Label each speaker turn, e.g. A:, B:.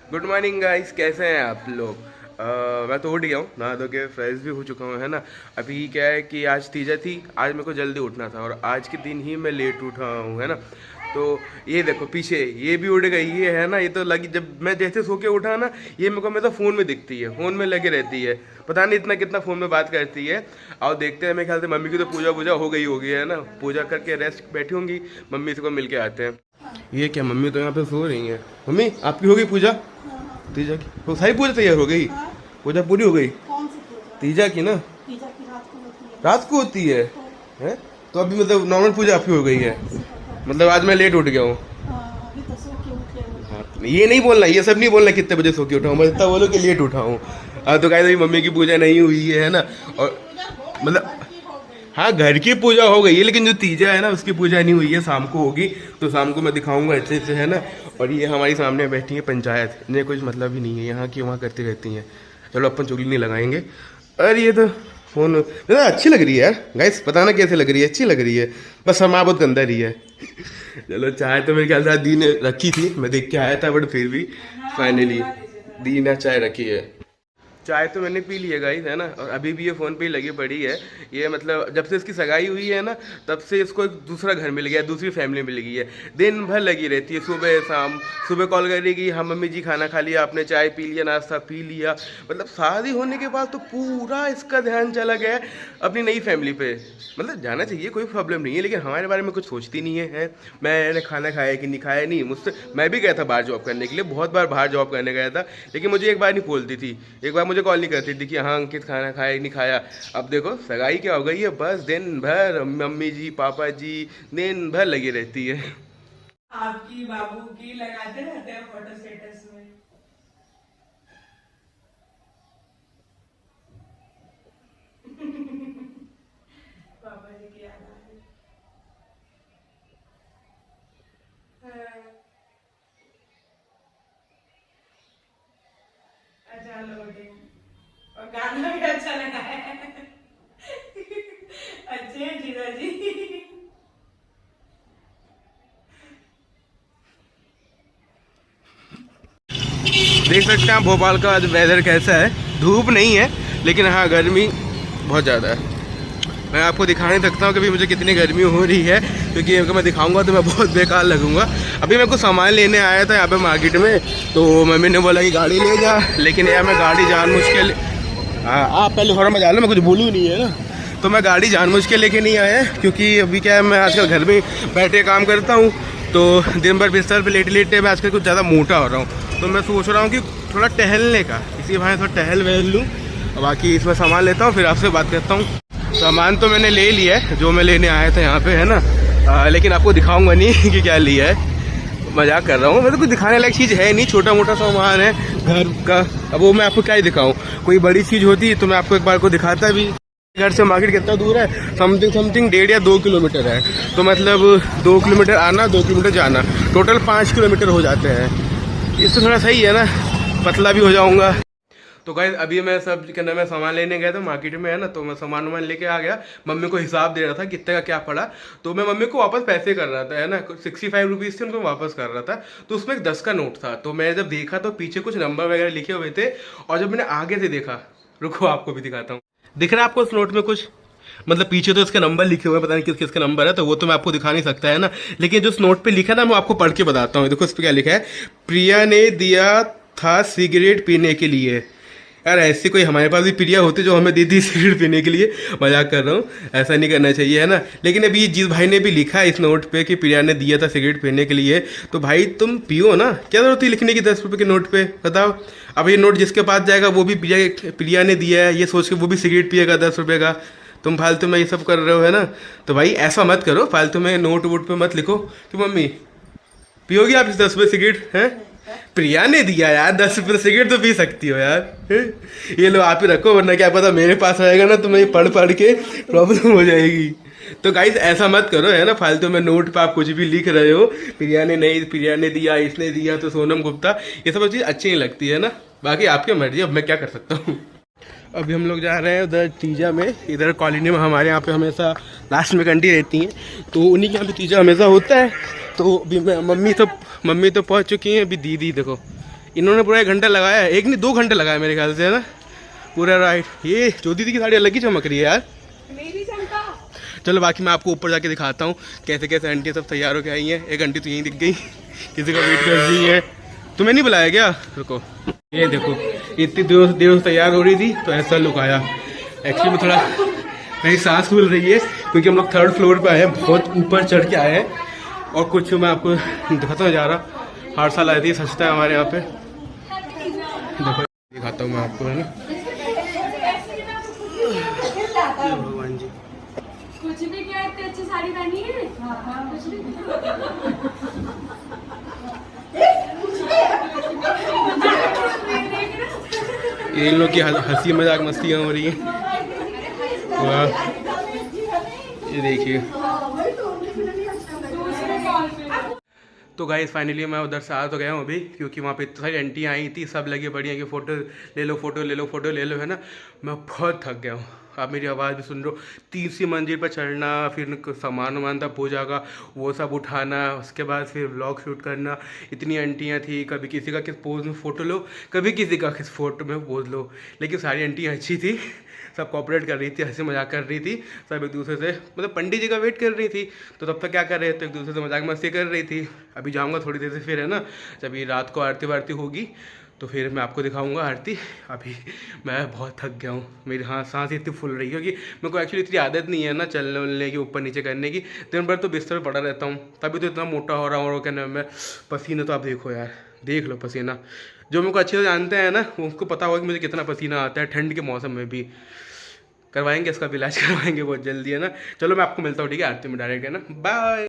A: Good morning guys, कैसे हैं आप लोग। मैं तो उठ गया हूँ, नहा धो के फ्रेश भी हो चुका हूँ, है ना। अभी क्या है कि आज तीजा थी, आज मेरे को जल्दी उठना था और आज के दिन ही मैं लेट उठा हूँ, है ना। तो ये देखो पीछे ये भी उड़ गई है ना। ये तो लगी जब मैं जैसे सो के उठा ना, ये मेरे को हमेशा फ़ोन में दिखती है, फ़ोन में लगी रहती है। पता नहीं इतना कितना फ़ोन में बात करती है। और देखते हैं, मेरे ख्याल से मम्मी की तो पूजा वूजा हो गई होगी, है ना। पूजा करके रेस्ट बैठी होंगी, मम्मी से को मिल के आते हैं। ये क्या, मम्मी तो यहाँ पे सो रही हैं। मम्मी आपकी हो गई पूजा? तीजा की तो सारी पूजा तैयार हो गई? पूजा पूरी हो गई?
B: कौन सी पूजा?
A: तीजा की ना?
B: पूजा की रात को होती है।
A: रात को होती है? हैं? तो अभी मतलब नॉर्मल पूजा आपकी हो गई है? मतलब आज मैं लेट उठ गया हूँ।
B: अभी तो सो के उठे हो।
A: हाँ, ये नहीं बोलना, ये सब नहीं बोलना कितने बजे सो के उठा हूँ, बस इतना बोलो कि लेट उठा हूँ। तो कहा मेरी मम्मी की पूजा नहीं हुई है ना। और मतलब हाँ, घर की पूजा हो गई है, लेकिन जो तीजा है ना उसकी पूजा नहीं हुई है, शाम को होगी। तो शाम को मैं दिखाऊंगा अच्छे से, है ना। और ये हमारी सामने बैठी है पंचायत, इन्हें कुछ मतलब ही नहीं है, यहाँ की वहाँ करती रहती हैं। चलो अपन चुगली नहीं लगाएंगे। अरे ये तो फोन अच्छी लग रही है यार गाइस, बताना कैसे लग रही है। अच्छी लग रही है, बस समा बहुत गंदा रही है। चलो चाय तो मेरे ख्याल से दी ने रखी थी, मैं देख के आया था, बट फिर भी फाइनली दी ने चाय रखी है। चाय तो मैंने पी ली है गाइस, है ना। और अभी भी ये फ़ोन पे ही लगी पड़ी है। ये मतलब जब से इसकी सगाई हुई है ना, तब से इसको एक दूसरा घर मिल गया, दूसरी फैमिली मिल गई है। दिन भर लगी रहती है, सुबह शाम। सुबह कॉल करेगी, हाँ मम्मी जी खाना खा लिया आपने, चाय पी लिया, नाश्ता पी लिया। मतलब शादी होने के बाद तो पूरा इसका ध्यान चला गया है अपनी नई फैमिली पे। मतलब जाना चाहिए, कोई प्रॉब्लम नहीं है, लेकिन हमारे बारे में कुछ सोचती नहीं है। मैंने खाना खाया कि नहीं खाया नहीं मुझसे। मैं भी गया था बाहर जॉब करने के लिए, बहुत बार बाहर जॉब करने गया था, लेकिन मुझे एक बार नहीं बोलती थी, एक बार मुझे कॉल नहीं करती थी कि हाँ अंकित खाना खाया नहीं खाया। अब देखो सगाई क्या हो गई है, बस दिन भर मम्मी जी पापा जी दिन भर लगी रहती है।
B: आपकी बाबू की लगाते रहते हैं फोटो स्टेटस में। पापा जी की याद आ रही है। अच्छा लोगे और गाना भी अच्छा लगा है। अच्छे हैं जीजा जी।
A: देख सकते हैं आप भोपाल का आज वेदर कैसा है। धूप नहीं है, लेकिन हाँ गर्मी बहुत ज़्यादा है। मैं आपको दिखा नहीं सकता हूँ कि अभी मुझे कितनी गर्मी हो रही है, क्योंकि अगर मैं दिखाऊंगा तो मैं बहुत बेकार लगूंगा। अभी मेरे को सामान लेने आया था यहाँ पे मार्केट में, तो मम्मी ने बोला कि गाड़ी ले जा, लेकिन यार मैं गाड़ी जानबूझ के आप पहले थोड़ा मजा लो, मैं कुछ बोलूँ नहीं है ना। तो मैं गाड़ी जानबूझ के लेके नहीं आया, क्योंकि अभी क्या है, मैं आजकल घर में बैठे काम करता हूँ, तो दिन भर बिस्तर पे लेटे लेटे मैं आजकल कुछ ज़्यादा मोटा हो रहा हूँ। तो मैं सोच रहा हूँ कि थोड़ा टहलने का, इसी बहाने थोड़ा टहल वहल लूँ। बाकी इसमें सामान लेता हूँ, फिर आपसे बात करता हूँ। सामान तो मैंने ले लिया है जो मैं लेने आया था यहाँ पे, है ना। लेकिन आपको दिखाऊंगा नहीं कि क्या लिया है, मजाक कर रहा हूँ। मतलब कुछ दिखाने लायक चीज़ है नहीं, छोटा मोटा सामान है घर का। अब वो मैं आपको क्या ही दिखाऊँ, कोई बड़ी चीज़ होती तो मैं आपको एक बार को दिखाता भी। घर से मार्केट कितना दूर है, समथिंग 1.5 या 2 किलोमीटर है। तो मतलब 2 किलोमीटर आना, 2 किलोमीटर जाना, टोटल 5 किलोमीटर हो जाते हैं। इससे थोड़ा सही है ना, पतला भी हो जाऊंगा। तो गाइस अभी मैं सब क्या नाम है सामान लेने गया था मार्केट में, है ना। तो मैं सामान वामान लेके आ गया, मम्मी को हिसाब दे रहा था कितने का क्या पड़ा। तो मैं मम्मी को वापस पैसे कर रहा था, है ना। 65 रुपीज़ थे, उनको वापस कर रहा था। तो उसमें एक 10 का नोट था। तो मैं जब देखा तो पीछे कुछ नंबर वगैरह लिखे हुए थे। और जब मैंने आगे से देखा, रुको आपको भी दिखाता हूँ। दिख रहा है आपको उस नोट में कुछ, मतलब पीछे तो इसके नंबर लिखे हुए हैं, पता नहीं किस किसका नंबर है, तो वो तो मैं आपको दिखा नहीं सकता, है ना। लेकिन जो उस नोट पे लिखा है ना, मैं आपको पढ़ के बताता हूँ। देखो इस पे क्या लिखा है, प्रिया ने दिया था सिगरेट पीने के लिए। यार ऐसी कोई हमारे पास भी प्रिया होती जो हमें देती सिगरेट पीने के लिए। मजाक कर रहा हूँ, ऐसा नहीं करना चाहिए, है ना। लेकिन अभी जिस भाई ने भी लिखा है इस नोट पे कि प्रिया ने दिया था सिगरेट पीने के लिए, तो भाई तुम पियो ना, क्या जरूरत थी लिखने की 10 रुपये के नोट पे, बताओ। अब ये नोट जिसके पास जाएगा वो भी प्रिया ने दिया है ये सोच के वो भी सिगरेट पिएगा 10 रुपये का। तुम फालतू में ये सब कर रहे हो, है ना। तो भाई ऐसा मत करो, फालतू में नोट वोट पे मत लिखो कि मम्मी पियोगी आप इस 10 रुपये सिगरेट, हैं। प्रिया ने दिया यार, 10 रुपये सिगरेट तो पी सकती हो यार। ये लो आप ही रखो, वरना क्या पता मेरे पास आएगा ना तो मैं पढ़ पढ़ के प्रॉब्लम हो जाएगी। तो गाइस ऐसा मत करो, है ना। फालतू में नोट पे आप कुछ भी लिख रहे हो, प्रिया ने नहीं, प्रिया ने दिया, इसने दिया, तो सोनम गुप्ता, ये सब चीज़ अच्छी नहीं लगती है ना। बाकी आपकी मर्जी, अब मैं क्या कर सकता हूँ। अभी हम लोग जा रहे हैं उधर तीजा में। इधर कॉलोनी में हमारे यहाँ पे हमेशा लास्ट में घंटी रहती हैं, तो उन्हीं के यहाँ पे तीजा हमेशा होता है। तो अभी मम्मी तो पहुँच चुकी हैं। अभी दीदी देखो इन्होंने पूरा 1 घंटा लगाया है, 1 नहीं 2 घंटे लगाया मेरे ख्याल से, है ना पूरा राइट। ये ज्योति दी की साड़ी अलग ही चमक रही है यार।
B: मेरी चमका।
A: चलो बाकी मैं आपको ऊपर जाके दिखाता हूँ कैसे कैसे आंटी सब तैयार होकर आई हैं। एक आंटी तो यहीं दिख गई, किसी का वेट कर रही है। तुम्हें नहीं बुलाया क्या? रुको, ये देखो इतनी देर से तैयार हो रही थी तो ऐसा लुक आया। एक्चुअली में थोड़ा मेरी सांस फूल रही है क्योंकि हम लोग 3rd फ्लोर पे आए हैं, बहुत ऊपर चढ़ के आए हैं। और कुछ मैं आपको दिखाता हूँ जा रहा, हर साल आती है, सस्ता है हमारे यहाँ पे। देखो दिखाता हूँ मैं आपको, है ना भगवान जी।
C: कुछ भी क्या इतनी अच्छी साड़ी पहनी है। कुछ भी
A: ये इन लोग की हंसी मजाक मस्तियाँ हो रही हैं। वाह, ये देखिए। तो गाइस फाइनली मैं उधर से आ तो गया हूँ अभी, क्योंकि वहाँ पे इतनी सारी आंटियाँ आई थी, सब लगे बढ़िया कि फ़ोटो ले लो फ़ोटो ले लो फ़ोटो ले लो, है ना। मैं बहुत थक गया हूँ, आप मेरी आवाज़ भी सुन रहे हो। 3री मंजिल पर चढ़ना, फिर सामान वामान था पूजा का वो सब उठाना, उसके बाद फिर व्लॉग शूट करना। इतनी आंटियाँ थी, कभी किसी का किस पोज में फ़ोटो लो, कभी किसी का किस फोटो में पोज लो, लेकिन सारी आंटियाँ अच्छी थी, सब कॉपरेट कर रही थी, हंसी मजाक कर रही थी, सब एक दूसरे से, मतलब पंडित जी का वेट कर रही थी तो तब तक क्या कर रहे थे, एक दूसरे से मजाक मस्ती कर रही थी। अभी जाऊँगा थोड़ी देर से फिर, है ना, जब ये रात को आरती वारती होगी तो फिर मैं आपको दिखाऊंगा आरती। अभी मैं बहुत थक गया हूँ, मेरी सांस इतनी फूल रही है क्योंकि मेरे को एक्चुअली इतनी आदत नहीं है ना चलने वलने की, ऊपर नीचे करने की। दिन भर तो बिस्तर पर पड़ा रहता हूँ, तभी तो इतना मोटा हो रहा हूँ। और क्या नाम है, पसीना तो आप देखो यार, देख लो पसीना। जो मेरे को अच्छे से जानते हैं ना उनको पता होगा कि मुझे कितना पसीना आता है, ठंड के मौसम में भी। करवाएंगे इसका इलाज, करवाएंगे बहुत जल्दी, है ना। चलो मैं आपको मिलता हूँ, ठीक है, आरती में डायरेक्ट, है ना। बाय।